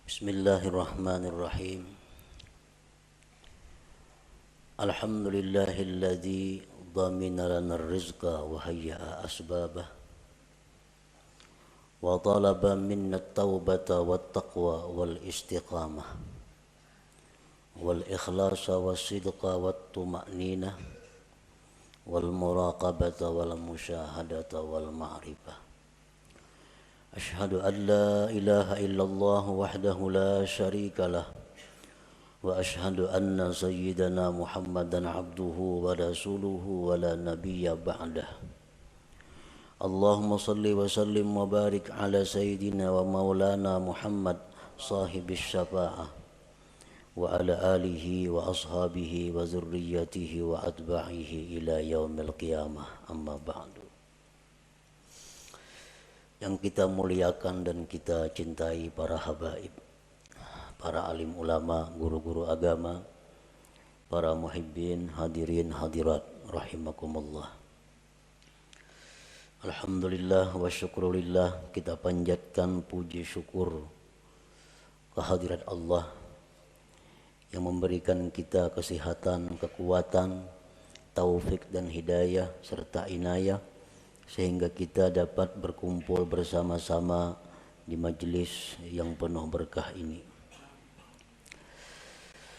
Bismillahirrahmanirrahim. Alhamdulillahilladzi dhamina lana ar-rizqa wa hayya'a asbabah wa talaba minna at-taubata wat-taqwa wal-istiqamah wal-ikhlasa was-sidqa wat-tuma'ninah wal-muraqabata wal-musyahadata wal-ma'rifah. Ashhadu an la ilaha illallah wahdahu la syarika lah wa ashhadu anna sayyidana Muhammadan abduhu wa rasuluhu wa la nabiyya ba'dah. Allahumma salli wa sallim wa barik ala sayyidina wa maulana Muhammad sahibis syafa'ah wa ala alihi wa ashabihi wa zurriyyatihi wa atba'ihi ila yaumil qiyamah, amma ba'du. Yang kita muliakan dan kita cintai para habaib, para alim ulama, guru-guru agama, para muhibbin, hadirin hadirat rahimakumullah. Alhamdulillah wa syukrulillah, kita panjatkan puji syukur kehadirat Allah yang memberikan kita kesehatan, kekuatan, taufik dan hidayah serta inayah sehingga kita dapat berkumpul bersama-sama di majelis yang penuh berkah ini.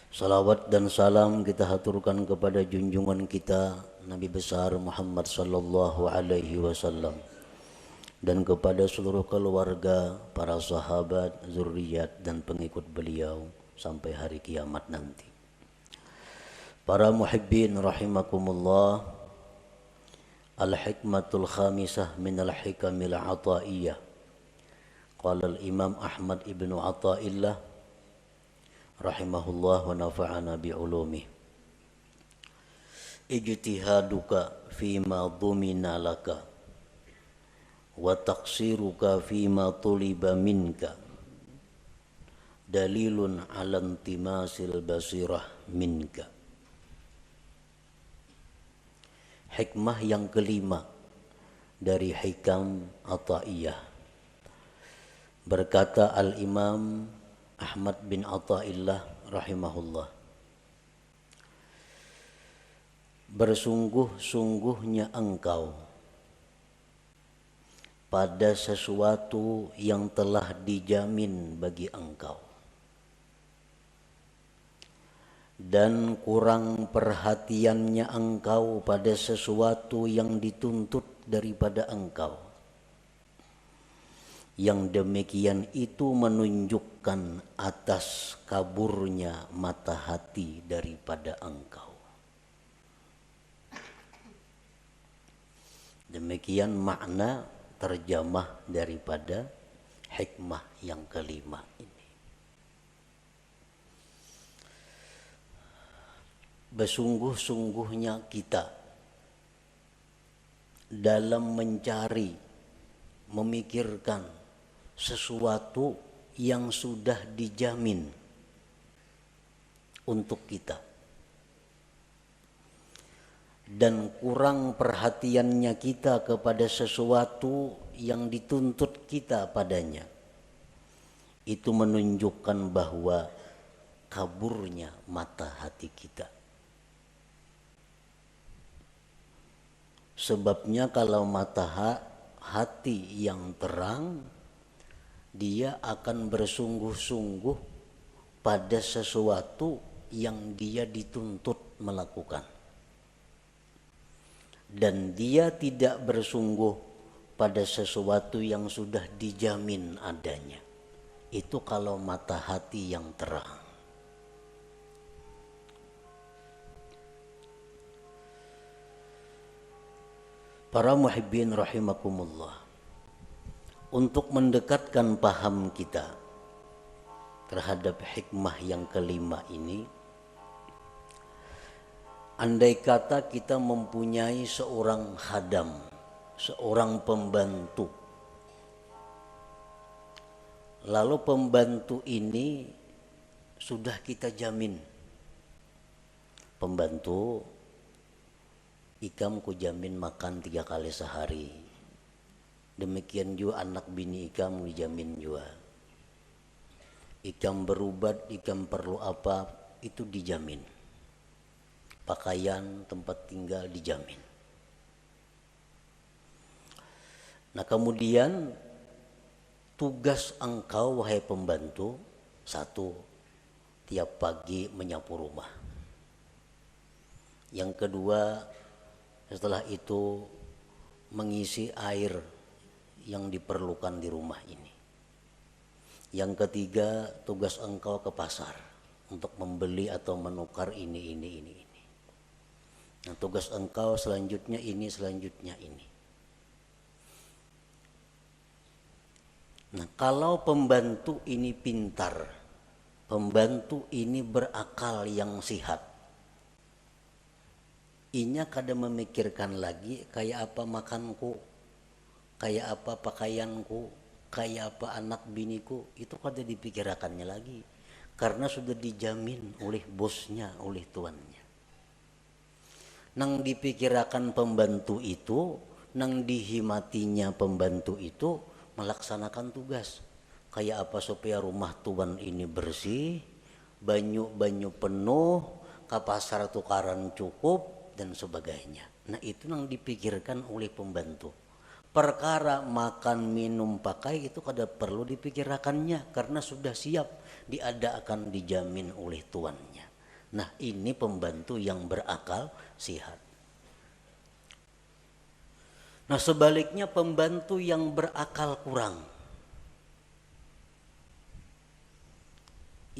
Salawat dan salam kita haturkan kepada junjungan kita Nabi besar Muhammad sallallahu alaihi wasallam dan kepada seluruh keluarga, para sahabat, zuriat dan pengikut beliau sampai hari kiamat nanti. Para muhibbin rahimakumullah, al-hikmatul khamisah minal hikamil ataiyah. Qala al-imam Ahmad ibnu Athaillah rahimahullah wa nafa'ana bi'ulumih. Ijtihaduka fima dhumina laka wa taqsiruka fima tuliba minka dalilun ala intimasil basirah minka. Hikmah yang kelima dari hikam Athaiyah. Berkata Al-Imam Ahmad bin Athaillah rahimahullah, bersungguh-sungguhnya engkau pada sesuatu yang telah dijamin bagi engkau, dan kurang perhatiannya engkau pada sesuatu yang dituntut daripada engkau. Yang demikian itu menunjukkan atas kaburnya mata hati daripada engkau. Demikian makna terjemah daripada hikmah yang kelima ini. Bersungguh-sungguhnya kita dalam mencari, memikirkan sesuatu yang sudah dijamin untuk kita, dan kurang perhatiannya kita kepada sesuatu yang dituntut kita padanya, itu menunjukkan bahwa kaburnya mata hati kita. Sebabnya kalau mata hati yang terang, dia akan bersungguh-sungguh pada sesuatu yang dia dituntut melakukan. Dan dia tidak bersungguh pada sesuatu yang sudah dijamin adanya. Itu kalau mata hati yang terang. Para muhibbin rahimakumullah, untuk mendekatkan paham kita terhadap hikmah yang kelima ini, andai kata kita mempunyai seorang khadam, seorang pembantu, lalu pembantu ini sudah kita jamin, pembantu ikam ku jamin makan 3 kali sehari, demikian juga anak bini ikam dijamin juga. Ikam berubat, ikam perlu apa, itu dijamin. Pakaian, tempat tinggal dijamin. Nah kemudian tugas engkau wahai pembantu, satu, tiap pagi menyapu rumah. Yang kedua, setelah itu mengisi air yang diperlukan di rumah ini. Yang ketiga, tugas engkau ke pasar untuk membeli atau menukar ini. Nah, tugas engkau selanjutnya ini, selanjutnya ini. Nah, kalau pembantu ini pintar, pembantu ini berakal yang sihat, inya kada memikirkan lagi kayak apa makanku, kayak apa pakaianku, kayak apa anak biniku, itu kada dipikirkannya lagi. Karena sudah dijamin oleh bosnya, oleh tuannya. Nang dipikirkan pembantu itu, nang dihimatinya pembantu itu, melaksanakan tugas. Kayak apa supaya rumah tuan ini bersih, banyu penuh, ke pasar tukaran cukup, dan sebagainya. Nah itu yang dipikirkan oleh pembantu. Perkara makan, minum, pakai itu kada perlu dipikirkannya karena sudah siap diadakan, dijamin oleh tuannya. Nah ini pembantu yang berakal sihat. Nah sebaliknya pembantu yang berakal kurang,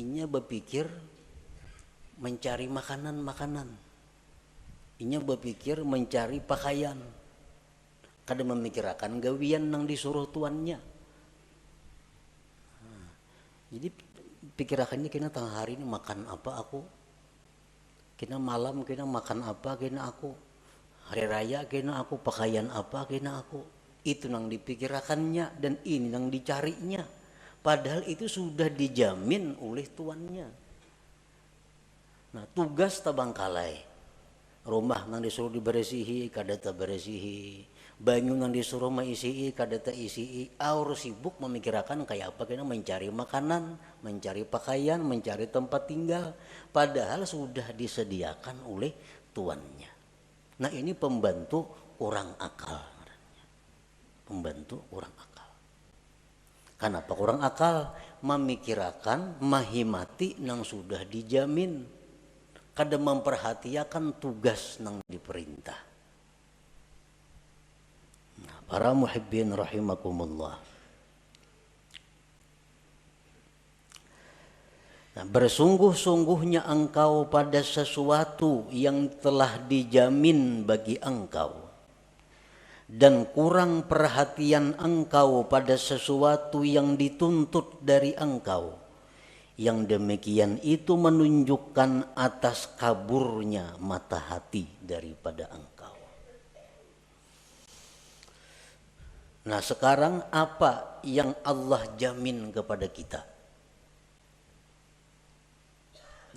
inya berpikir mencari makanan, inya berpikir mencari pakaian, kada memikirkan gawian nang disuruh tuannya. Jadi pikirakannya kena tengah hari ini makan apa aku, kena malam kena makan apa kena aku, hari raya kena aku pakaian apa kena aku. Itu nang dipikirkannya dan ini nang dicarinya. Padahal itu sudah dijamin oleh tuannya. Nah tugas tabangkalai, rumah nang disuruh diberesihi kada taberesihi, banyu nang disuruh maisii kada taisii, aur sibuk memikirkan kayak apa kena mencari makanan, mencari pakaian, mencari tempat tinggal, padahal sudah disediakan oleh tuannya. Nah ini pembantu kurang akal. Pembantu kurang akal. Kenapa kurang akal? Memikirkan, mahimati nang sudah dijamin. Kada memperhatikan tugas nang diperintah. Nah, para muhibbin rahimakumullah. Nah, bersungguh-sungguhnya engkau pada sesuatu yang telah dijamin bagi engkau, dan kurang perhatian engkau pada sesuatu yang dituntut dari engkau, yang demikian itu menunjukkan atas kaburnya mata hati daripada engkau. Nah sekarang apa yang Allah jamin kepada kita?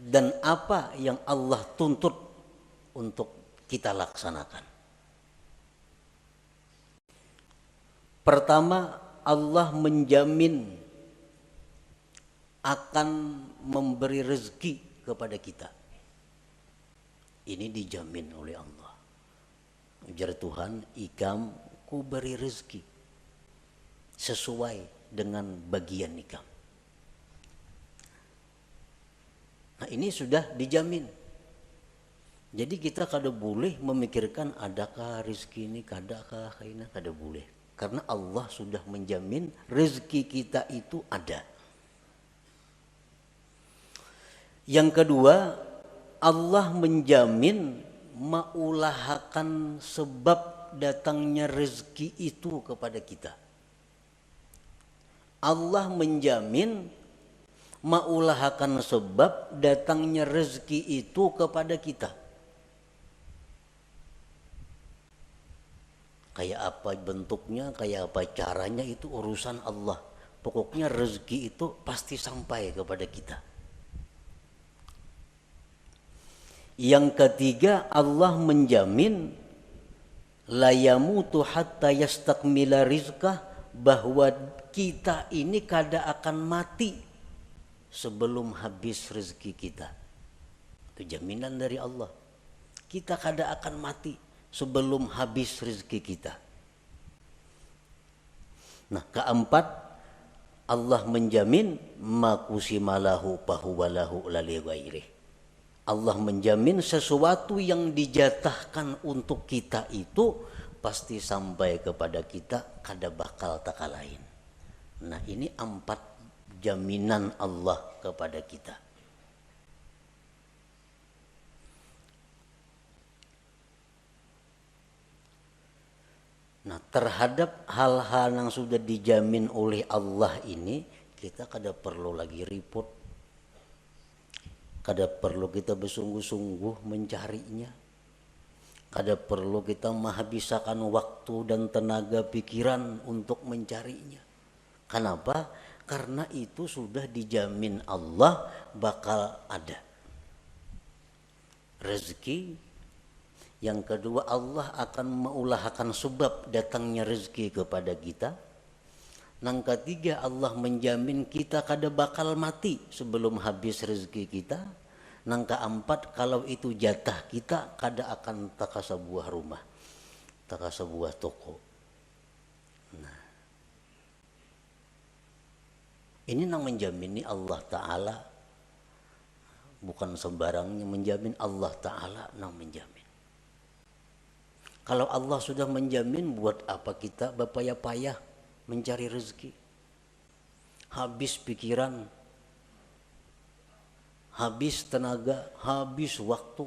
Dan apa yang Allah tuntut untuk kita laksanakan? Pertama, Allah menjamin akan memberi rezeki kepada kita. Ini dijamin oleh Allah. Ujar Tuhan, ikam ku beri rezeki sesuai dengan bagian ikam. Nah ini sudah dijamin. Jadi kita kada boleh memikirkan adakah rezeki ini, kadakah ini, kada boleh. Karena Allah sudah menjamin rezeki kita itu ada. Yang kedua, Allah menjamin maulahakan sebab datangnya rezeki itu kepada kita. Allah menjamin maulahakan sebab datangnya rezeki itu kepada kita. Kayak apa bentuknya, kayak apa caranya itu urusan Allah. Pokoknya rezeki itu pasti sampai kepada kita. Yang ketiga, Allah menjamin la yamutu hatta yastakmila rizqah, bahwa kita ini kada akan mati sebelum habis rezeki kita. Itu jaminan dari Allah. Kita kada akan mati sebelum habis rezeki kita. Nah, keempat, Allah menjamin makusimalahu pahuwalahu lali ghairih. Allah menjamin sesuatu yang dijatahkan untuk kita itu pasti sampai kepada kita, kada bakal taka lain. Nah, ini 4 jaminan Allah kepada kita. Nah, terhadap hal-hal yang sudah dijamin oleh Allah ini, kita kada perlu lagi repot, kada perlu kita bersungguh-sungguh mencarinya, kada perlu kita menghabiskan waktu dan tenaga pikiran untuk mencarinya. Kenapa? Karena itu sudah dijamin Allah bakal ada rezeki. Yang kedua, Allah akan mengulahkan sebab datangnya rezeki kepada kita. Yang ketiga, Allah menjamin kita kada bakal mati sebelum habis rezeki kita. Yang keempat, kalau itu jatah kita, kada akan taka sebuah rumah, taka sebuah toko. Nah, ini yang menjamini Allah Ta'ala. Bukan sembarangnya menjamin, Allah Ta'ala yang menjamin. Kalau Allah sudah menjamin, buat apa kita berpayah-payah mencari rezeki? Habis pikiran, habis tenaga, habis waktu.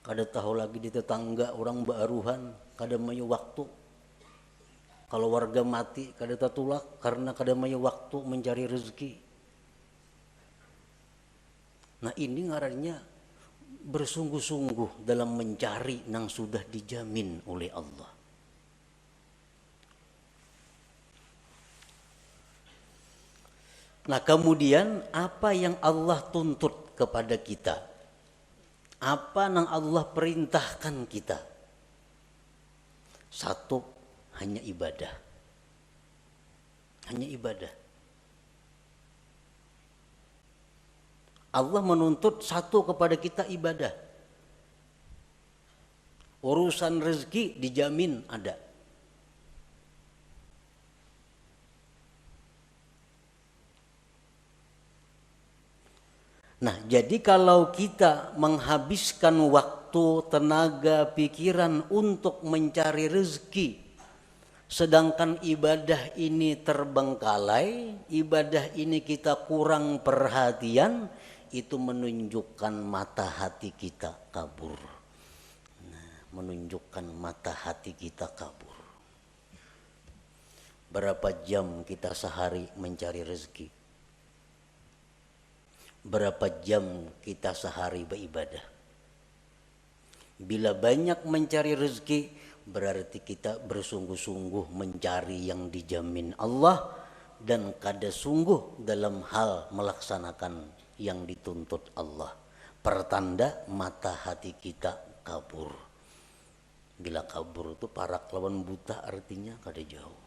Kada tahu lagi di tetangga orang baruhan, kada mayu waktu. Kalau warga mati, kada tatulak karena kada mayu waktu mencari rezeki. Nah, ini ngarannya bersungguh-sungguh dalam mencari yang sudah dijamin oleh Allah. Nah, kemudian apa yang Allah tuntut kepada kita? Apa yang Allah perintahkan kita? Satu, hanya ibadah. Hanya ibadah. Allah menuntut satu kepada kita, ibadah. Urusan rezeki dijamin ada. Nah, jadi kalau kita menghabiskan waktu, tenaga, pikiran untuk mencari rezeki, sedangkan ibadah ini terbengkalai, ibadah ini kita kurang perhatian, itu menunjukkan mata hati kita kabur. Nah, menunjukkan mata hati kita kabur. Berapa jam kita sehari mencari rezeki? Berapa jam kita sehari beribadah? Bila banyak mencari rezeki, berarti kita bersungguh-sungguh mencari yang dijamin Allah dan kada sungguh dalam hal melaksanakan yang dituntut Allah. Pertanda mata hati kita kabur. Bila kabur itu parak lawan buta, artinya kada jauh.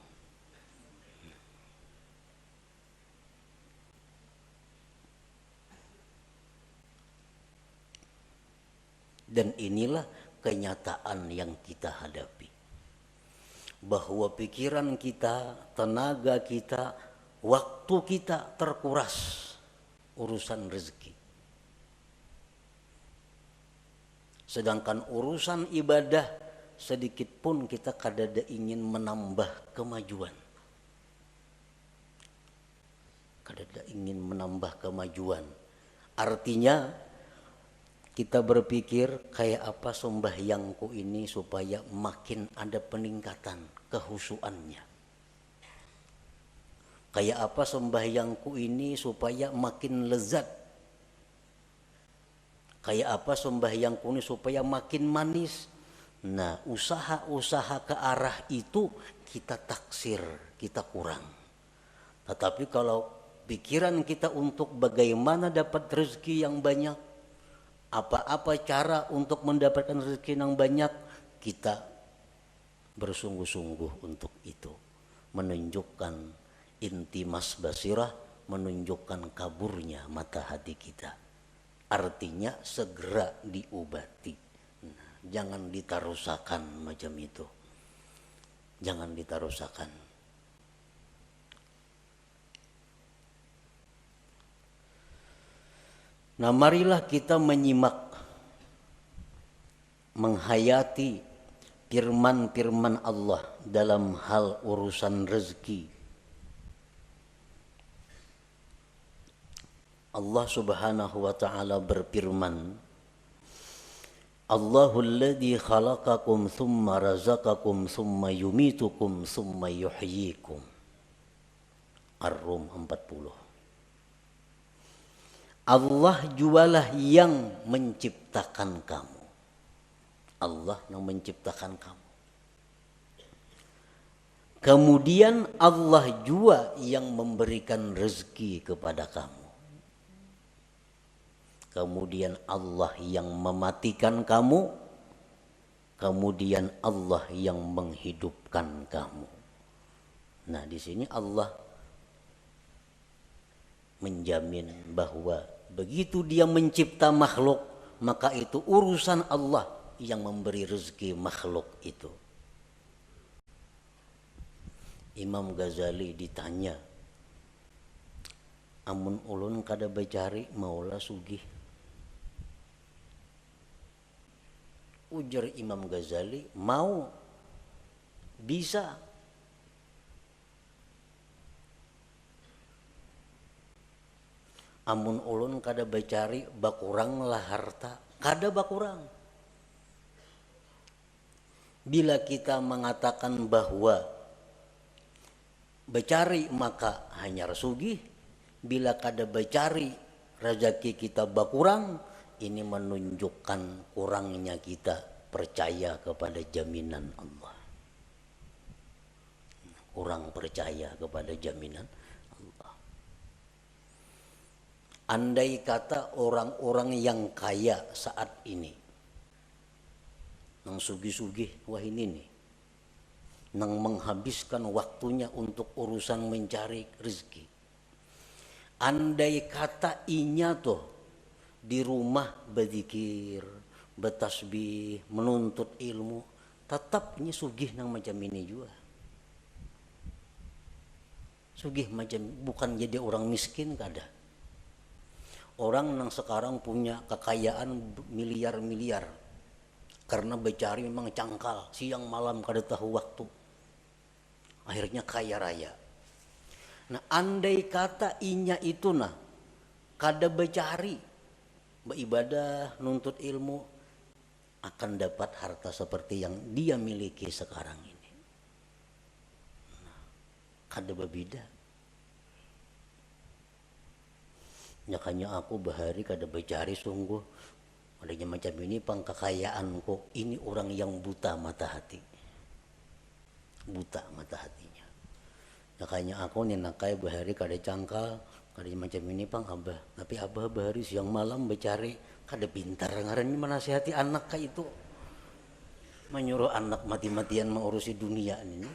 Dan inilah kenyataan yang kita hadapi. Bahwa pikiran kita, tenaga kita, waktu kita terkuras urusan rezeki. Sedangkan urusan ibadah sedikit pun kita kadada ingin menambah kemajuan. Kadada ingin menambah kemajuan. Artinya kita berpikir kayak apa sembahyangku ini supaya makin ada peningkatan kehusuannya. Kayak apa sembahyangku ini supaya makin lezat. Kayak apa sembahyangku ini supaya makin manis. Nah, usaha-usaha ke arah itu kita taksir, kita kurang. Tetapi kalau pikiran kita untuk bagaimana dapat rezeki yang banyak, apa-apa cara untuk mendapatkan rezeki yang banyak, kita bersungguh-sungguh untuk itu. Menunjukkan intimas basirah menunjukkan kaburnya mata hati kita. Artinya segera diobati. Nah, jangan ditarusakan macam itu. Jangan ditarusakan. Nah, marilah kita menyimak, menghayati firman-firman Allah dalam hal urusan rezeki. Allah Subhanahu wa ta'ala berfirman, Allahul ladzi khalaqakum thumma razaqakum thumma yumitukum thumma yuhyikum. Ar-Rum 40. Allah jualah yang menciptakan kamu. Allah yang menciptakan kamu. Kemudian Allah jua yang memberikan rezeki kepada kamu. Kemudian Allah yang mematikan kamu. Kemudian Allah yang menghidupkan kamu. Nah, di sini Allah menjamin bahwa begitu dia mencipta makhluk, maka itu urusan Allah yang memberi rezeki makhluk itu. Imam Ghazali ditanya, amun ulun kada bacari maula sugih. Ujar Imam Ghazali, mau, bisa. Amun ulun kada bacari bakurang lah harta, kada bakurang. Bila kita mengatakan bahwa bacari maka hanya sugih, bila kada bacari rezeki kita bakurang, ini menunjukkan kurangnya kita percaya kepada jaminan Allah. Kurang percaya kepada jaminan Allah. Andai kata orang-orang yang kaya saat ini, nang sugih-sugih, wah ini nih, nang menghabiskan waktunya untuk urusan mencari rezeki. Andai kata inya tuh di rumah berzikir, bertasbih, menuntut ilmu, tetapnya sugih nang macam ini juga. Sugih macam, bukan jadi orang miskin kada. Orang nang sekarang punya kekayaan miliar-miliar karena becari memang cangkal, siang malam kada tahu waktu. Akhirnya kaya raya. Nah, andai kata inya itu nah kada becari, beribadah, nuntut ilmu, akan dapat harta seperti yang dia miliki sekarang ini. Nah, kada berbeda. Nyakanya aku bahari kada becari sungguh. Adanya macam ini pang kekayaanku. Ini orang yang buta mata hati. Buta mata hatinya. Nyakanya aku ninakai bahari kada cangkal. Kada macam ini pang abah, tapi abah bahari siang malam becari, kada pintar ngarannya menasihati anak kayak itu, menyuruh anak mati-matian mengurusi dunia ini.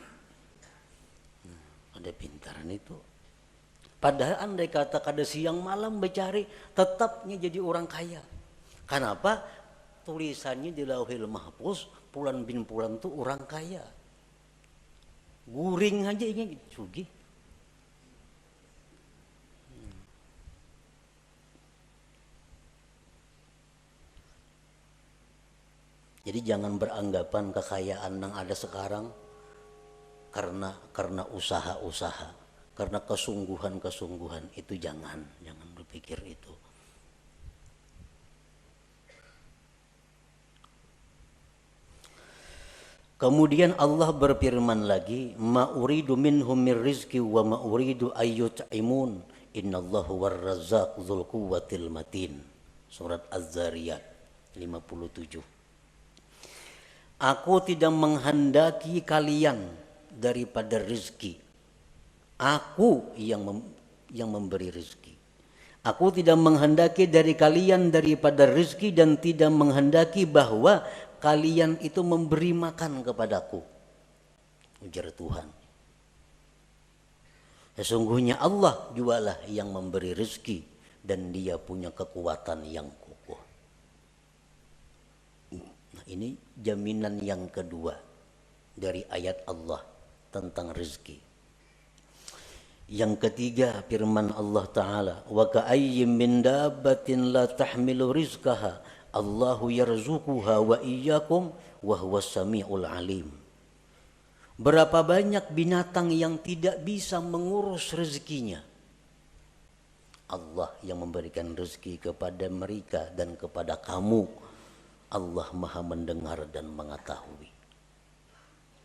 Kada pintaran itu. Padahal andai kata kada siang malam becari, tetapnya jadi orang kaya. Kenapa? Tulisannya di Lauhil Mahfuz, Pulan bin Pulan tuh orang kaya. Guring aja ini sugih. Jadi jangan beranggapan kekayaan yang ada sekarang karena usaha-usaha, karena kesungguhan-kesungguhan, itu jangan berpikir itu. Kemudian Allah berfirman lagi, ma uridu minhum min rizqi wa ma uridu ayyut'imun innallahu warrazzaq dzul quwwatil matin. Surat Az-Zariyat 57. Aku tidak menghendaki kalian daripada rezeki. Aku yang memberi rezeki. Aku tidak menghendaki dari kalian daripada rezeki dan tidak menghendaki bahwa kalian itu memberi makan kepadaku. Ujar Tuhan. Sesungguhnya Allah jualah yang memberi rezeki dan dia punya kekuatan yang kokoh. Nah, ini jaminan yang kedua dari ayat Allah tentang rezeki. Yang ketiga firman Allah Ta'ala, wa ka'ayyim min dabbatin la tahmilu rizqaha Allahu yarzuquha wa iyyakum wa huwas samiul alim. Berapa banyak binatang yang tidak bisa mengurus rezekinya. Allah yang memberikan rezeki kepada mereka dan kepada kamu. Allah Maha mendengar dan mengetahui.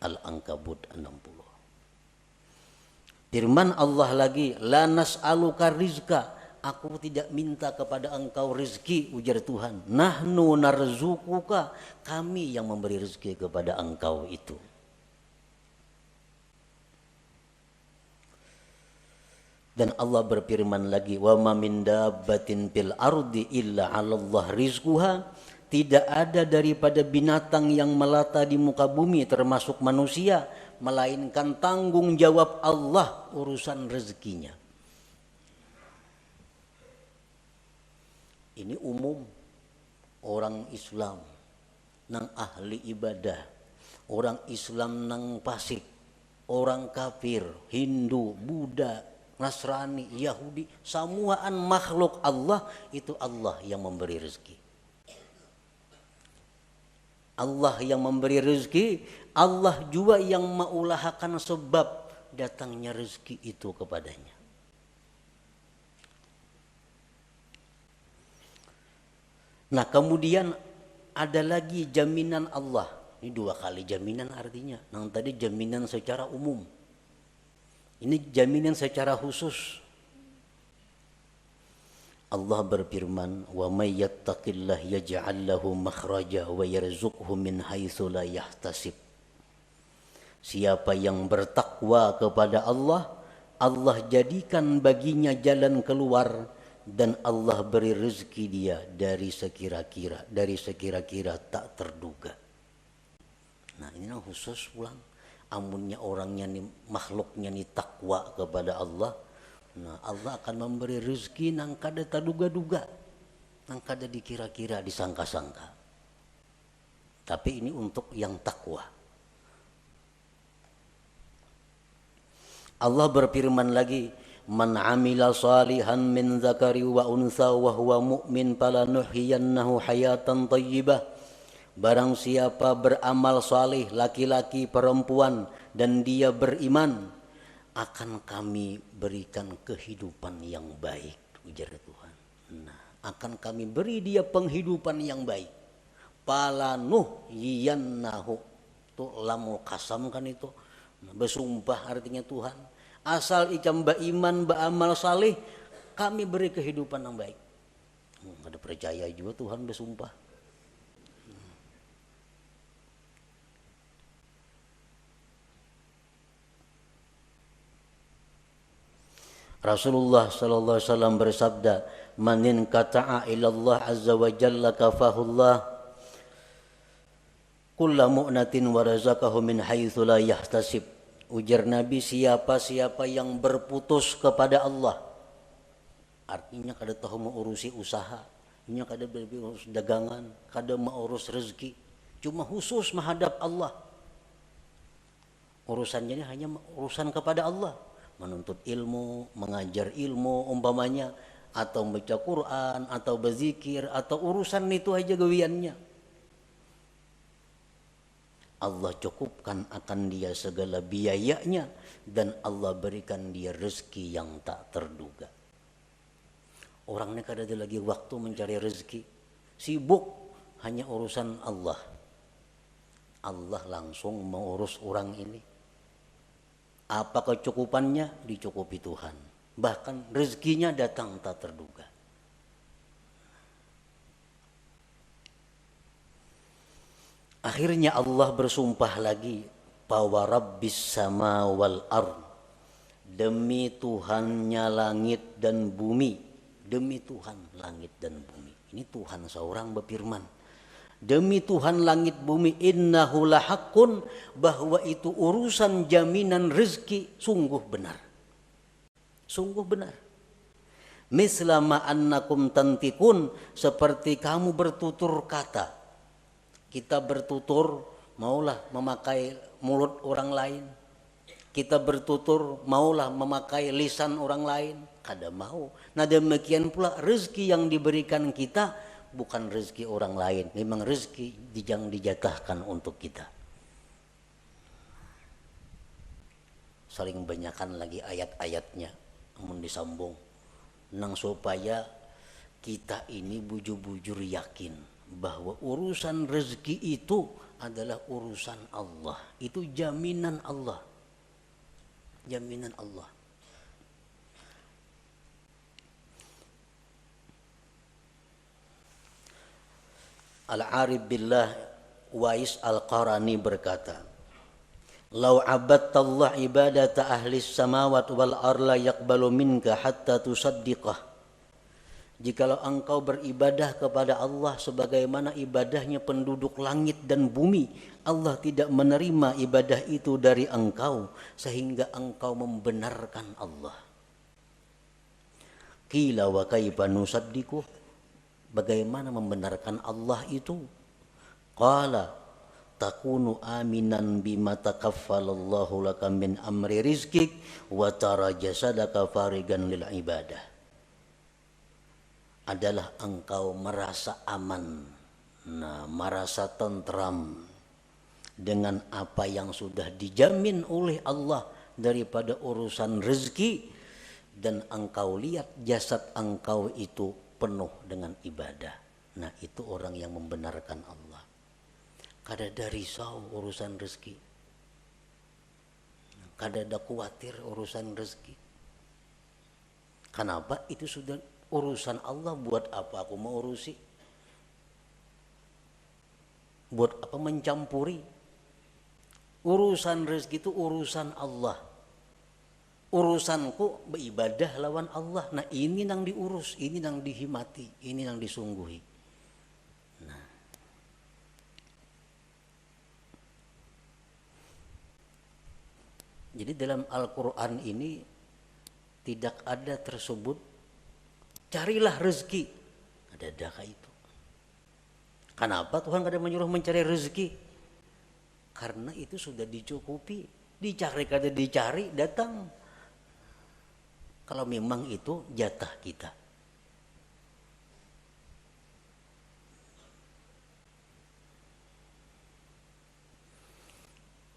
Al-Ankabut 60. Firman Allah lagi, la nas'aluka rizqa, aku tidak minta kepada engkau rezeki, ujar Tuhan. Nahnu narzuquka, kami yang memberi rezeki kepada engkau itu. Dan Allah berfirman lagi, wa ma min dabbatin fil ardi illa 'alallah rizquha, tidak ada daripada binatang yang melata di muka bumi termasuk manusia melainkan tanggung jawab Allah urusan rezekinya. Ini umum orang Islam nang ahli ibadah, orang Islam nang fasik, orang kafir, Hindu, Buddha, Nasrani, Yahudi, semuaan makhluk Allah itu Allah yang memberi rezeki. Allah yang memberi rezeki, Allah juga yang mengulahakan sebab datangnya rezeki itu kepadanya. Nah, kemudian ada lagi jaminan Allah. Ini dua kali jaminan artinya. Yang tadi jaminan secara umum. Ini jaminan secara khusus. Allah berfirman, wa may yattaqillah yaj'al lahu makhraja wa yarzuqhu min haitsu la yahtasib. Siapa yang bertakwa kepada Allah, Allah jadikan baginya jalan keluar dan Allah beri rezeki dia dari sekira-kira tak terduga. Nah, ini khusus pulang. Amunnya orangnya nih, makhluknya nih takwa kepada Allah. Nah, Allah akan memberi rezeki nang kada taduga-duga, nang kada dikira-kira, disangka-sangka. Tapi ini untuk yang takwa. Allah berfirman lagi, man amila salihan min zakari wa unsa wa huwa mu'min falanuhyiyannahu hayatan thayyibah. Barang siapa beramal salih, laki-laki perempuan, dan dia beriman, akan kami berikan kehidupan yang baik, ujar Tuhan. Nah, akan kami beri dia penghidupan yang baik. Falanuhyiyannahu, itu lamul kasam kan itu, bersumpah artinya Tuhan. Asal icam beriman, beramal salih, kami beri kehidupan yang baik. Ada percaya juga Tuhan bersumpah. Rasulullah sallallahu alaihi wasallam bersabda, "Manin kata'a ilallah azza wa jalla kafahullah kulla mu'natin wa razaqahu min haitsu la yahtasib." Ujar Nabi, siapa-siapa yang berputus kepada Allah, artinya kada tahu mau urusi usaha, nya kada berurus dagangan, kada mau urus rezeki, cuma khusus menghadap Allah. Urusannya ini hanya urusan kepada Allah. Menuntut ilmu, mengajar ilmu umpamanya, atau baca Quran, atau berzikir, atau urusan itu aja gawiannya. Allah cukupkan akan dia segala biayanya dan Allah berikan dia rezeki yang tak terduga. Orangnya kada ada lagi waktu mencari rezeki, sibuk hanya urusan Allah. Allah langsung mengurus orang ini. Apa kecukupannya? Dicukupi Tuhan. Bahkan rezekinya datang tak terduga. Akhirnya Allah bersumpah lagi, bahwa Rabbis sama wal ard, demi Tuhannya langit dan bumi. Demi Tuhan langit dan bumi. Ini Tuhan seorang berfirman. Demi Tuhan langit bumi, innahu lahaqqun, bahwa itu urusan jaminan rezeki sungguh benar. Sungguh benar. Mislama annakum tantikun, seperti kamu bertutur kata. Kita bertutur maulah memakai mulut orang lain. Kita bertutur maulah memakai lisan orang lain. Kada mau. Nah demikian pula rezeki yang diberikan kita bukan rezeki orang lain. Memang rezeki yang dijatahkan untuk kita. Saling banyakkan lagi ayat-ayatnya. Namun disambung. Nang supaya kita ini bujur-bujur yakin bahwa urusan rezeki itu adalah urusan Allah. Itu jaminan Allah. Jaminan Allah. Al-Arif Billah Wais Al-Qarani berkata, "Lau abadtallah ibadata ahli samawat wal arla yaqbalu minka hatta tusaddiqah." Jikalau engkau beribadah kepada Allah sebagaimana ibadahnya penduduk langit dan bumi, Allah tidak menerima ibadah itu dari engkau sehingga engkau membenarkan Allah. Qila wa kaifa nusaddiquh? Bagaimana membenarkan Allah itu? Qala takunu aminan bima takaffalallahu laka min amri rizkik wa tara jasadaka farigan lil ibadah. Adalah engkau merasa aman, merasa tentram dengan apa yang sudah dijamin oleh Allah daripada urusan rezeki, dan engkau lihat jasad engkau itu penuh dengan ibadah. Nah itu orang yang membenarkan Allah. Kada ada risau urusan rezeki, kada ada khawatir urusan rezeki. Kenapa? Itu sudah urusan Allah. Buat apa aku mau urusi? Buat apa mencampuri? Urusan rezeki itu urusan Allah. Urusanku beribadah lawan Allah. Nah ini nang diurus, ini nang dihimati, ini nang disungguhi. Nah, jadi dalam Al-Quran ini tidak ada tersebut carilah rezeki. Ada itu. Kenapa Tuhan kada menyuruh mencari rezeki? Karena itu sudah dicukupi. Dicari kada dicari datang. Kalau memang itu jatah kita.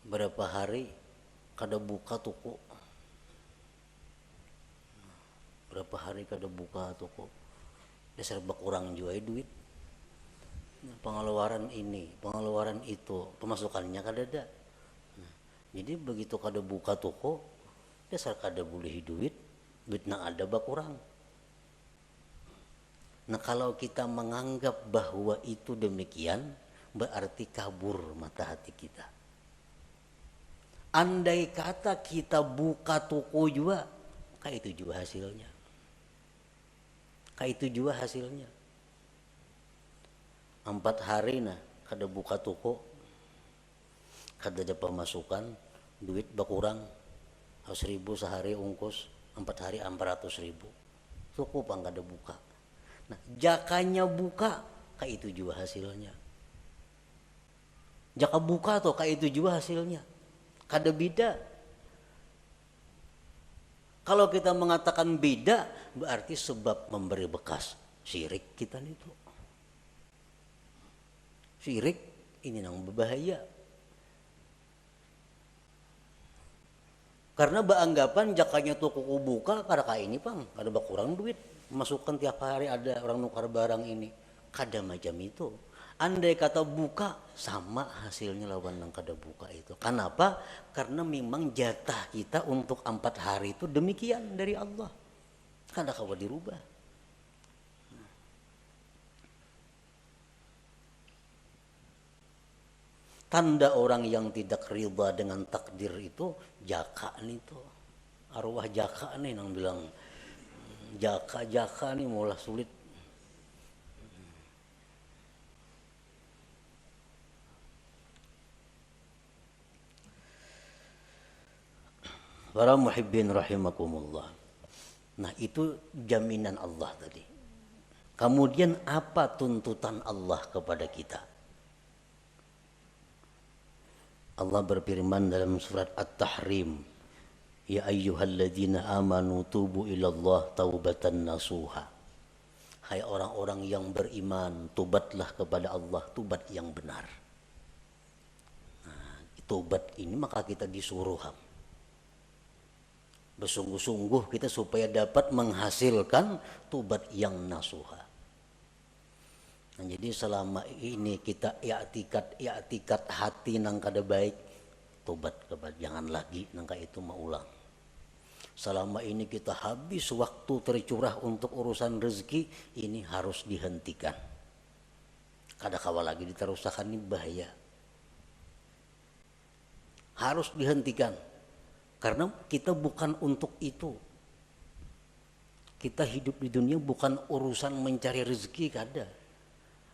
Berapa hari kada buka toko. Berapa hari kada buka toko. Dasar berkurang juga duit. Pengeluaran ini, pengeluaran itu, pemasukannya kada ada. Jadi begitu kada buka toko, dasar kada boleh duit nang ada berkurang. Nah kalau kita menganggap bahwa itu demikian, berarti kabur mata hati kita. Andai kata kita buka toko juga, kayak itu juga hasilnya. Kayak itu juga hasilnya. 4 hari nah kada buka toko, kada ada pemasukan, duit berkurang, 1.000 sehari ungkus, 4 hari 400.000. Cukup ang kada buka. Nah, jakanya buka, kayak itu juga hasilnya. Jaka buka tuh kayak itu juga hasilnya. Kada beda. Kalau kita mengatakan beda, berarti sebab memberi bekas. Syirik kita itu. Syirik ini yang berbahaya. Karena beranggapan jakanya toko buka kada kayak ini pang, kada berkurang duit. Masukkan tiap hari ada orang nukar barang ini. Kada macam itu. Andai kata buka sama hasilnya lawan yang kada buka itu. Kenapa? Karena memang jatah kita untuk 4 hari itu demikian dari Allah. Kada kawa dirubah. Tanda orang yang tidak riba dengan takdir itu jaka nih tuh. Arwah jaka nih yang bilang jaka nih mulai sulit. Para muhibbin rahimakumullah. Nah itu jaminan Allah tadi. Kemudian apa tuntutan Allah kepada kita? Allah berfirman dalam surat At-Tahrim, ya ayyuhalladzina amanu tubu ilallah taubatan nasuha. Hai orang-orang yang beriman, tobatlah kepada Allah, tobat yang benar. Nah, tobat ini maka kita disuruh bersungguh-sungguh kita supaya dapat menghasilkan tobat yang nasuha. Nah, jadi selama ini kita i'tikad hati nang kada baik, tobat kepada jangan lagi nangka itu maulang. Selama ini kita habis waktu tercurah untuk urusan rezeki, ini harus dihentikan. Kada kawa lagi diterusakan, ini bahaya. Harus dihentikan. Karena kita bukan untuk itu. Kita hidup di dunia bukan urusan mencari rezeki, kada.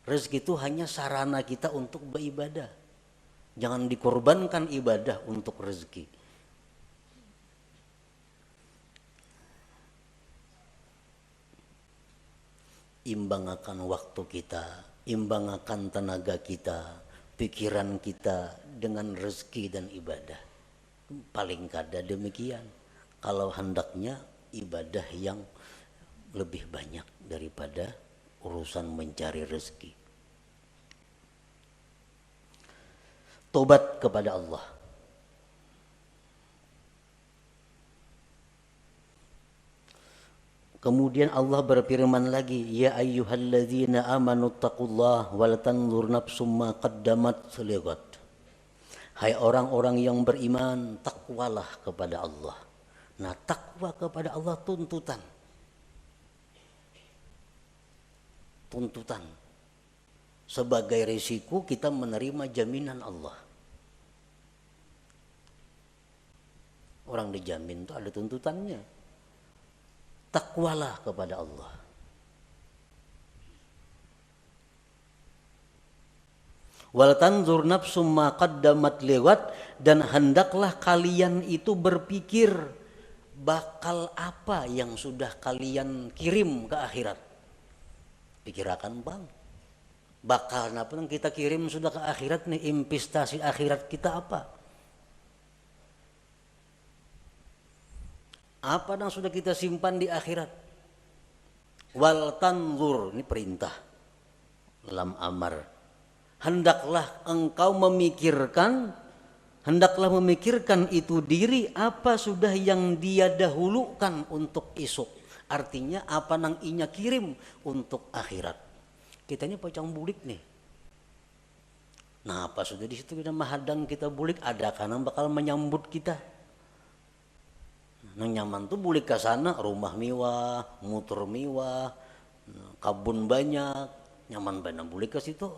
Rezeki itu hanya sarana kita untuk beribadah. Jangan dikorbankan ibadah untuk rezeki. Imbangkan waktu kita, imbangkan tenaga kita, pikiran kita dengan rezeki dan ibadah. Paling kada demikian. Kalau hendaknya ibadah yang lebih banyak daripada urusan mencari rezeki. Tobat kepada Allah. Kemudian Allah berfirman lagi, ya ayyuhalladzina amanu taqullaha wal tanzur nafsum ma qaddamat lighad. Hai orang-orang yang beriman, takwalah kepada Allah. Nah, takwa kepada Allah tuntutan. Tuntutan. Sebagai risiko kita menerima jaminan Allah. Orang dijamin itu ada tuntutannya. Takwalah kepada Allah. Wal tanzur nafsum ma qaddamat liwat, dan hendaklah kalian itu berpikir bakal apa yang sudah kalian kirim ke akhirat. Pikirakan bang, bakal apa yang kita kirim sudah ke akhirat nih, investasi akhirat kita apa? Apa yang sudah kita simpan di akhirat? Wal tanzur, ini perintah lam amar. Hendaklah engkau memikirkan, hendaklah memikirkan itu diri apa sudah yang dia dahulukan untuk esok. Artinya apa nang inya kirim untuk akhirat. Kita ini pocong bulik nih. Nah, apa sudah di situ kita mahadang kita bulik, ada karena bakal menyambut kita. Nang nyaman tuh bulik ke sana, rumah mewah, motor mewah, kabun banyak, nyaman banget bulik ke situ.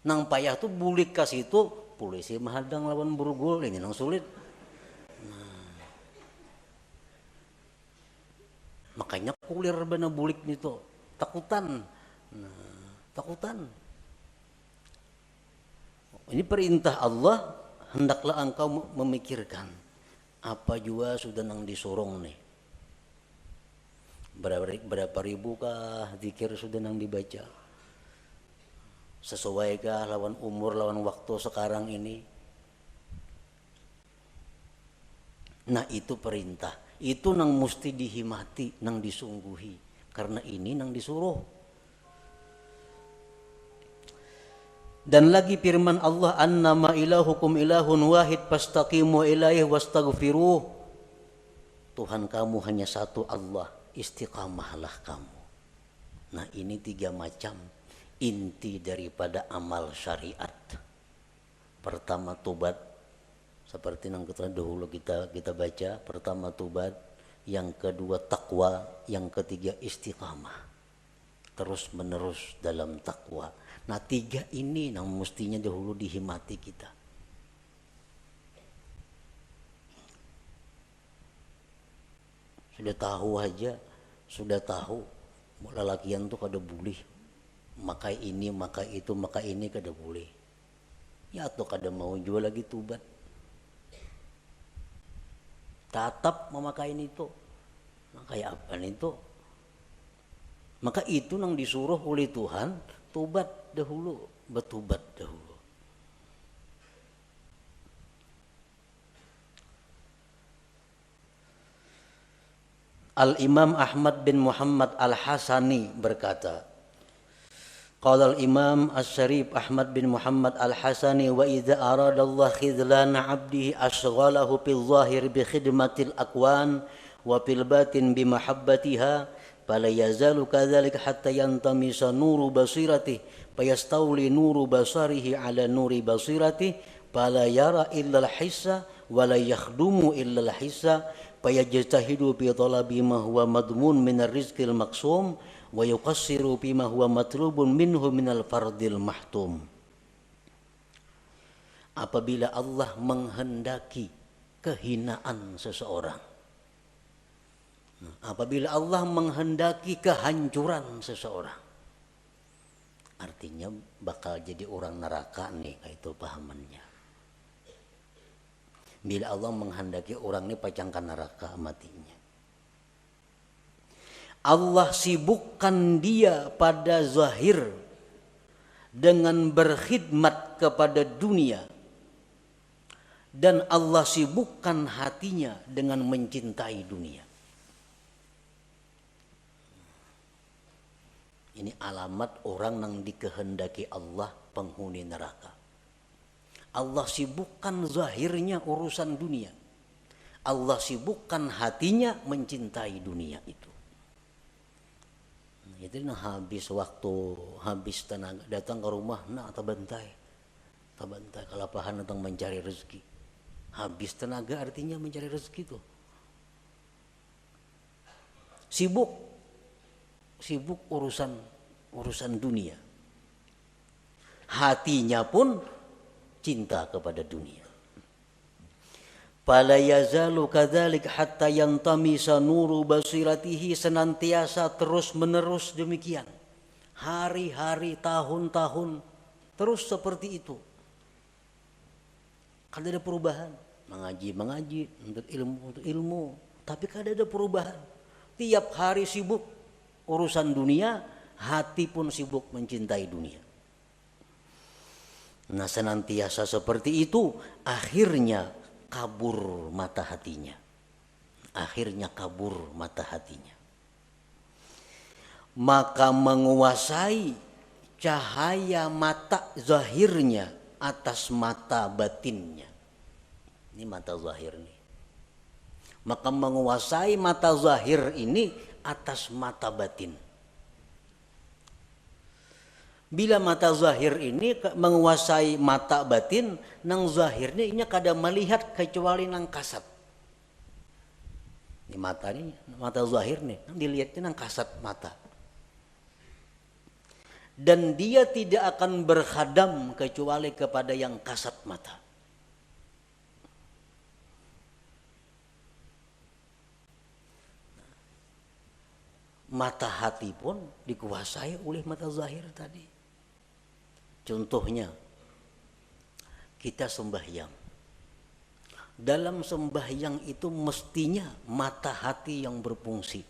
Nang payah tuh bulik ke situ, polisi mahadang lawan burgul, ini nang sulit. Makanya kulir bener bulik itu takutan. Nah, takutan. Ini perintah Allah, hendaklah engkau memikirkan apa juga sudah nang disorong nih. Berapa ribu kah zikir sudah nang dibaca? Sesuaikah lawan umur, lawan waktu sekarang ini? Nah, itu perintah. Itu nang mesti dihimati, nang disungguhi. Karena ini nang disuruh. Dan lagi firman Allah, annama ilahukum ilahun wahid fastaqimu ilaihi wastaghfiruh. Tuhan kamu hanya satu Allah, istiqamahlah kamu. Nah, ini 3 macam inti daripada amal syariat. Pertama tobat, seperti yang dahulu kita baca. Pertama tobat, yang kedua takwa, yang ketiga istiqamah, terus menerus dalam takwa. Nah, 3 ini yang mestinya dahulu dihimati kita. Sudah tahu aja, sudah tahu lelakian tuh kada boleh makai ini, makai itu, makai ini kada boleh. Ya atau kada mau jual lagi tobat. tetap memakai itu. Nah, kayak apa itu? Maka itu yang disuruh oleh Tuhan, tobat dahulu, bertobat dahulu. Al-Imam Ahmad bin Muhammad Al-Hasani berkata, qala al-Imam Asy-Syarif Ahmad bin Muhammad Al-Hasani, wa idza arada Allah khidlana 'abdihi ashghalahu fil zahir bi khidmatil akwan wa fil batin bi mahabbatiha fala yazalu kadzalika hatta yantamisa nuru basiratihi fayastawli nuru basarihi ala nuri basiratihi fala yara illa al-hissa wa la yakhdumu illa al-hissa fayajtahidu fi talabi ma huwa madmun min ar-rizqil maqsum wa yuqassiru bima huwa matlubun minhu minal fardil mahtum. Apabila Allah menghendaki kehinaan seseorang, apabila Allah menghendaki kehancuran seseorang, artinya bakal jadi orang neraka nih, itu pahamannya. Bila Allah menghendaki orang ini pacangkan neraka matinya, Allah sibukkan dia pada zahir dengan berkhidmat kepada dunia, dan Allah sibukkan hatinya dengan mencintai dunia. Ini alamat orang yang dikehendaki Allah penghuni neraka. Allah sibukkan zahirnya urusan dunia, Allah sibukkan hatinya mencintai dunia itu. Jadi habis waktu, habis tenaga, datang ke rumah, tabantai kelapahan datang mencari rezeki. Habis tenaga artinya mencari rezeki tuh. Sibuk urusan dunia. Hatinya pun cinta kepada dunia. Fala yazalu kadzalik hatta yantamisa nuru basiratihi, senantiasa terus menerus demikian. Hari-hari, tahun-tahun terus seperti itu. Kada ada perubahan. Mengaji, untuk ilmu, tapi kada ada perubahan. Tiap hari sibuk urusan dunia, hati pun sibuk mencintai dunia. Nah, senantiasa seperti itu, akhirnya kabur mata hatinya. Maka menguasai cahaya mata zahirnya atas mata batinnya. Ini mata zahir nih. Maka menguasai mata zahir ini atas mata batin. Bila mata zahir ini menguasai mata batin, nang zahirnya ini kada melihat kecuali nang kasat. Ini mata zahir nih, dilihatnya nang kasat mata. Dan dia tidak akan berkhadam kecuali kepada yang kasat mata. Mata hati pun dikuasai oleh mata zahir tadi. Contohnya, kita sembahyang. Dalam sembahyang itu mestinya mata hati yang berfungsi.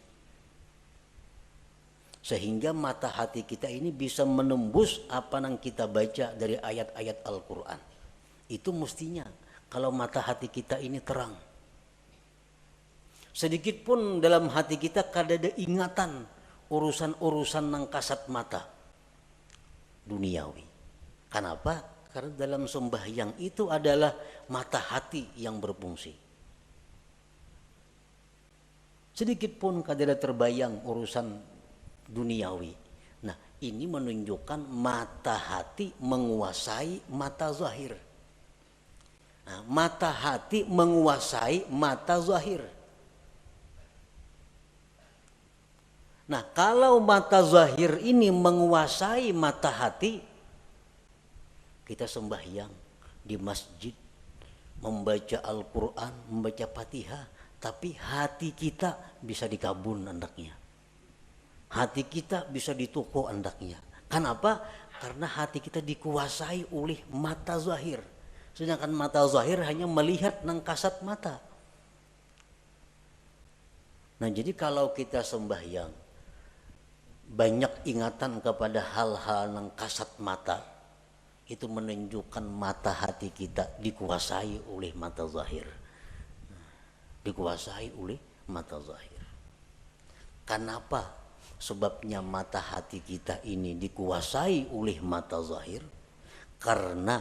Sehingga mata hati kita ini bisa menembus apa yang kita baca dari ayat-ayat Al-Quran. Itu mestinya kalau mata hati kita ini terang. Sedikit pun dalam hati kita kada ada ingatan urusan-urusan nang kasat mata duniawi. Kenapa? Karena dalam sembahyang itu adalah mata hati yang berfungsi. Sedikit pun kada ada terbayang urusan duniawi. Nah, ini menunjukkan mata hati menguasai mata zahir. Nah, mata hati menguasai mata zahir. Nah, kalau mata zahir ini menguasai mata hati, kita sembahyang di masjid, membaca Al-Quran, membaca Fatihah, tapi hati kita bisa dikabun andaknya. Hati kita bisa ditoko andaknya. Kenapa? Karena hati kita dikuasai oleh mata zahir. Sedangkan mata zahir hanya melihat nang kasat mata. Nah jadi kalau kita sembahyang banyak ingatan kepada hal-hal yang kasat mata, itu menunjukkan mata hati kita dikuasai oleh mata zahir. Dikuasai oleh mata zahir. Kenapa? Sebabnya mata hati kita ini dikuasai oleh mata zahir karena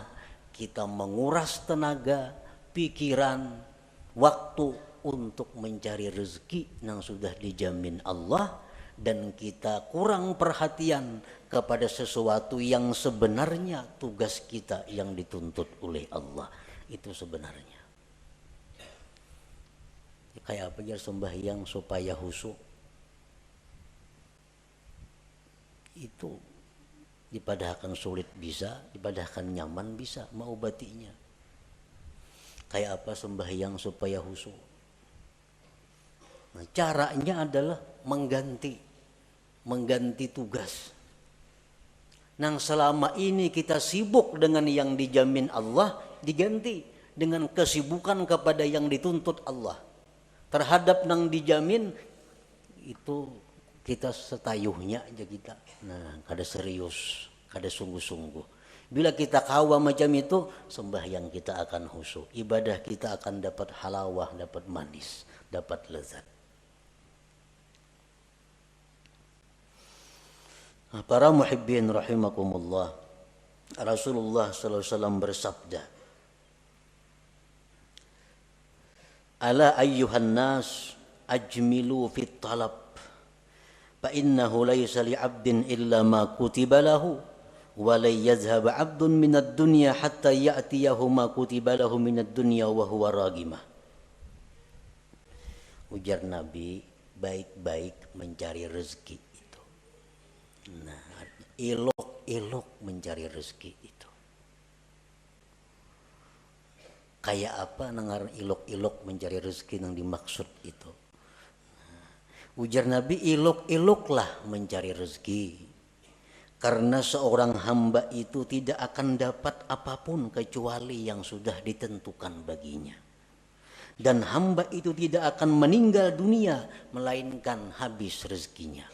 kita menguras tenaga, pikiran, waktu untuk mencari rezeki yang sudah dijamin Allah, dan kita kurang perhatian kepada sesuatu yang sebenarnya tugas kita yang dituntut oleh Allah. Itu sebenarnya. Kayak apa ya sembahyang supaya khusyuk? Itu dipadahkan sulit bisa, dipadahkan nyaman bisa, mengobatinya. Kayak apa sembahyang supaya khusyuk? Nah, caranya adalah mengganti tugas. Nah, selama ini kita sibuk dengan yang dijamin Allah, diganti dengan kesibukan kepada yang dituntut Allah. Terhadap yang dijamin itu kita setayuhnya aja kita. Nah, kada serius, kada sungguh-sungguh. Bila kita kawa macam itu, sembahyang kita akan khusyuk. Ibadah kita akan dapat halawah, dapat manis, dapat lezat. Nah, para muhibbin rahimakumullah, Rasulullah sallallahu alaihi wasallam bersabda, "Ala ayyuhan nas ajmilu fit talab, fa innahu laysa li 'abdin illa ma kutiba lahu, wa la yazhab 'abdun minad dunya hatta ya'tiyahu ma kutiba lahu minad dunya wa huwa ragimah." Ujar Nabi, baik-baik mencari rezeki itu. Nah, elok-elok mencari rezeki itu. Kayak apa nengar ilok-ilok mencari rezeki yang dimaksud itu? Ujar Nabi, ilok-iloklah mencari rezeki. Karena seorang hamba itu tidak akan dapat apapun kecuali yang sudah ditentukan baginya. Dan hamba itu tidak akan meninggal dunia melainkan habis rezekinya.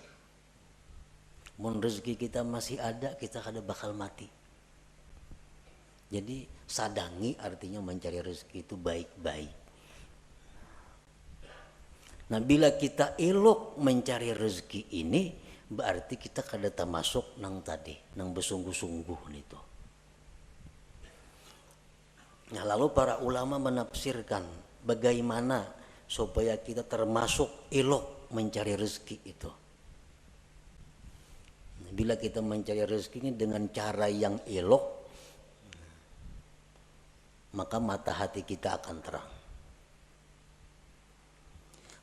Mun rezeki kita masih ada, kita kada bakal mati. Jadi sadangi artinya mencari rezeki itu baik-baik. Nah, bila kita elok mencari rezeki ini, berarti kita kada termasuk nang tadi, nang bersungguh-sungguh itu. Nah, lalu para ulama menafsirkan bagaimana supaya kita termasuk elok mencari rezeki itu. Nah, bila kita mencari rezeki ini dengan cara yang elok, maka mata hati kita akan terang.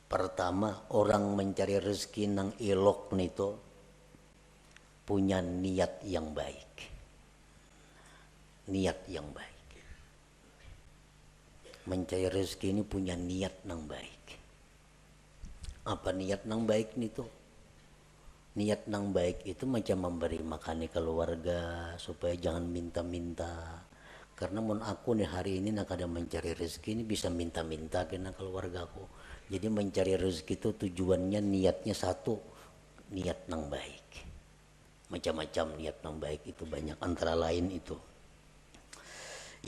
Pertama, orang mencari rezeki nang elok nito punya niat yang baik. Niat yang baik. Mencari rezeki ini punya niat nang baik. Apa niat nang baik nito? Niat nang baik itu macam memberi makan keluarga supaya jangan minta-minta. Karena mun aku nih hari ini nak ada mencari rezeki ini bisa minta-minta kena keluargaku. Jadi mencari rezeki itu tujuannya niatnya satu, niat nang baik. Macam-macam niat nang baik itu banyak, antara lain itu.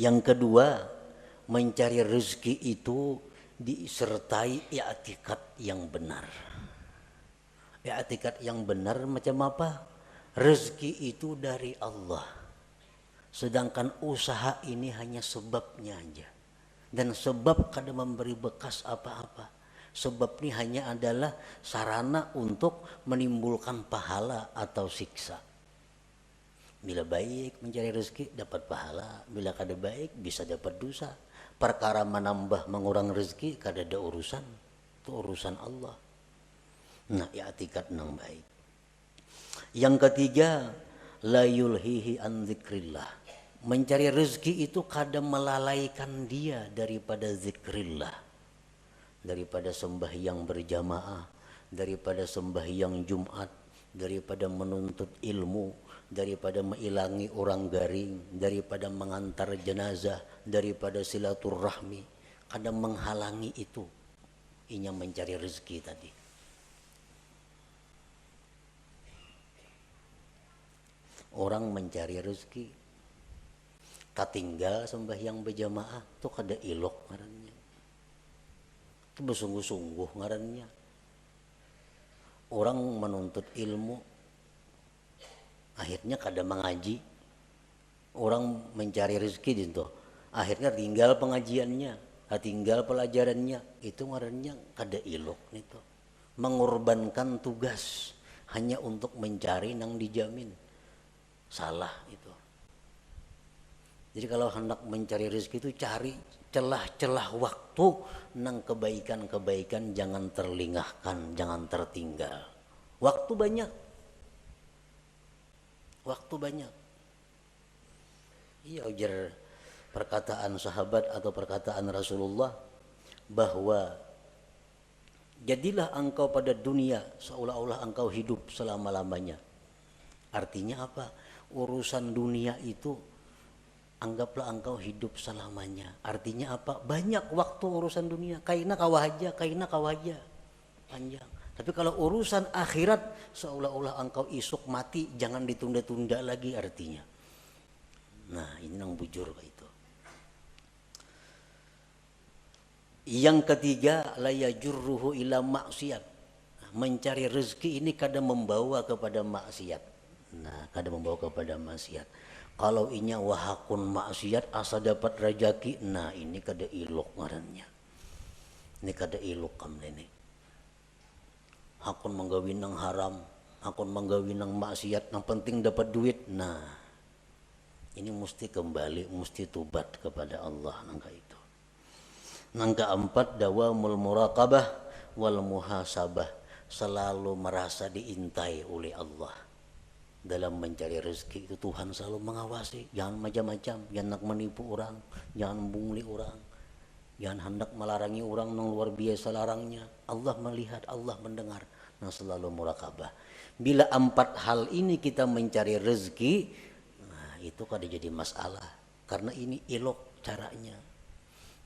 Yang kedua, mencari rezeki itu disertai i'tikad yang benar. I'tikad yang benar macam apa? Rezeki itu dari Allah. Sedangkan usaha ini hanya sebabnya aja. Dan sebab kada memberi bekas apa-apa. Sebab ini hanya adalah sarana untuk menimbulkan pahala atau siksa. Bila baik mencari rezeki dapat pahala. Bila kada baik bisa dapat dosa. Perkara menambah mengurang rezeki kada ada urusan. Itu urusan Allah. Nah, i'tikad nang baik. Yang ketiga, la yulhihi an dzikrillah. Mencari rezeki itu kadang melalaikan dia daripada zikrillah, daripada sembahyang berjamaah, daripada sembahyang Jumat, daripada menuntut ilmu, daripada mengilangi orang garing, daripada mengantar jenazah, daripada silaturahmi. Kadang menghalangi itu, inya mencari rezeki tadi. orang mencari rezeki katinggal sembahyang berjamaah tuh kada ilok ngarannya, itu bersungguh-sungguh ngarannya. Orang menuntut ilmu akhirnya kada mengaji, orang mencari rezeki itu akhirnya tinggal pengajiannya, tinggal pelajarannya, itu ngarannya kada ilok itu, mengorbankan tugas hanya untuk mencari nang dijamin, salah itu. Jadi kalau hendak mencari rezeki itu cari celah-celah waktu nang kebaikan-kebaikan, jangan terlingahkan, jangan tertinggal. Waktu banyak. Waktu banyak. Iya, ujar perkataan sahabat atau perkataan Rasulullah bahwa jadilah engkau pada dunia seolah-olah engkau hidup selama-lamanya. Artinya apa? Urusan dunia itu anggaplah engkau hidup selamanya. Artinya apa? Banyak waktu urusan dunia. Kaina kawahaja, panjang. Tapi kalau urusan akhirat seolah-olah engkau isuk mati, jangan ditunda-tunda lagi artinya. Nah, ini yang bujur itu. Yang ketiga, la yajurruhu ila maksiat. Mencari rezeki ini kadang membawa kepada maksiat. Nah, kadang membawa kepada maksiat. Kalau inya wahakun maksiat asa dapat rajaki, nah ini kada ilok ngarannya. Ini kada ilok kam ini. Hakun menggawi nang haram, hakun menggawi nang maksiat, yang penting dapat duit. Nah, ini mesti kembali, mesti tubat kepada Allah nangka itu. Nangka empat, dawamul muraqabah wal muhasabah, selalu merasa diintai oleh Allah. Dalam mencari rezeki itu Tuhan selalu mengawasi, jangan macam-macam, jangan nak menipu orang, jangan bungli orang, jangan hendak melarangi orang yang luar biasa larangnya. Allah melihat, Allah mendengar, nah selalu muraqabah. Bila empat hal ini kita mencari rezeki, nah itu kada jadi masalah, karena ini ilok caranya.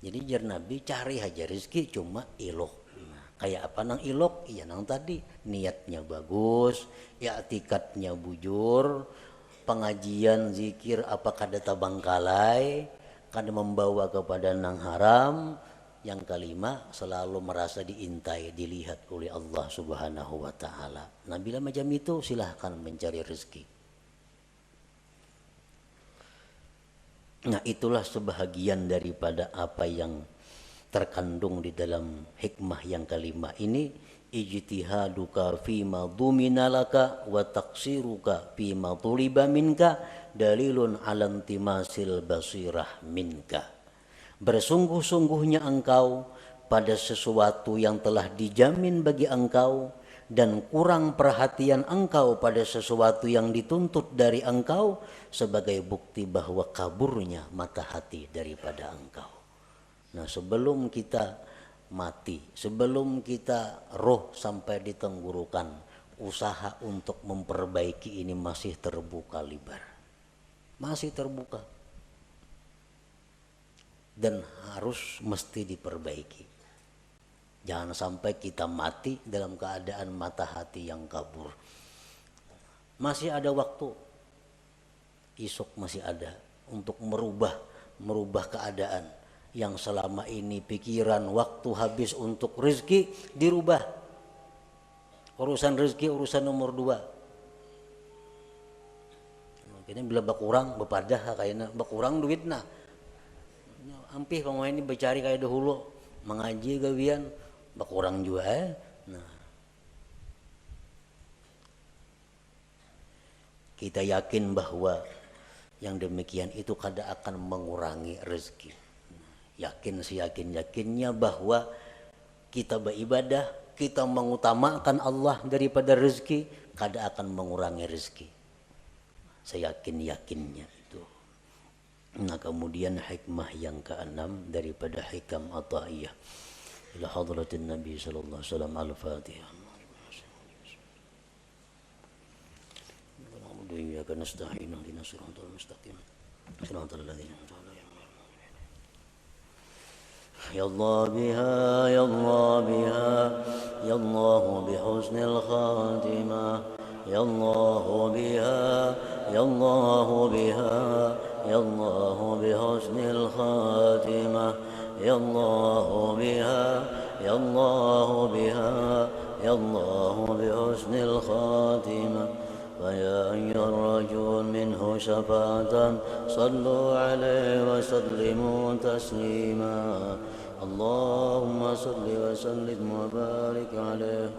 Jadi jar Nabi cari aja rezeki cuma ilok. Kayak apa nang ilok? Iya nang tadi niatnya bagus, i'tikadnya bujur, pengajian zikir apa kada tabangkalai, kada membawa kepada nang haram. Yang kelima, selalu merasa diintai, dilihat oleh Allah Subhanahu wa taala. Nah, bila macam itu silahkan mencari rezeki. Nah, itulah sebahagian daripada apa yang terkandung di dalam hikmah yang kelima ini, ijtihaduka fima dhuminalaka wa taqsiruka fima tuliba minka dalilun ala intimasil basirah minka. Bersungguh-sungguhnya engkau pada sesuatu yang telah dijamin bagi engkau dan kurang perhatian engkau pada sesuatu yang dituntut dari engkau sebagai bukti bahwa kaburnya mata hati daripada engkau. Nah, sebelum kita mati, sebelum kita roh sampai di tenggorokan, usaha untuk memperbaiki ini masih terbuka lebar. Masih terbuka. Dan harus mesti diperbaiki. Jangan sampai kita mati dalam keadaan mata hati yang kabur. Masih ada waktu. Esok masih ada untuk merubah keadaan. Yang selama ini pikiran waktu habis untuk rezeki dirubah. Urusan rezeki urusan nomor 2. Kini bila bakurang bepadah kayaknya bakurang duit nah. Ampih pemain ini bercari kayak dahulu mengaji gawian bakurang juga Nah, kita yakin bahwa yang demikian itu kada akan mengurangi rezeki. Yakin seyakin-yakinnya bahwa kita beribadah, kita mengutamakan Allah daripada rezeki, kada akan mengurangi rezeki. Seyakin-yakinnya itu. Nah, kemudian hikmah yang keenam daripada hikam Athaiyah. Ila hadratin Nabi sallallahu alaihi wasallam, al-Fatihah. Iyyaka nasta'in ihdinas siratal mustaqim. Siratal ladzina an'amta 'alaihim. يا الله بها يا الله بها يا الله بحسن الخاتمة يا الله بها يا الله بها يا الله بحسن الخاتمة يا الله بها يا الله بها يا الله بحسن الخاتمة فيا أيها الرجل منه شفاعة صلوا عليه وسلموا تسليما اللهم صل وسلم وبارك عليه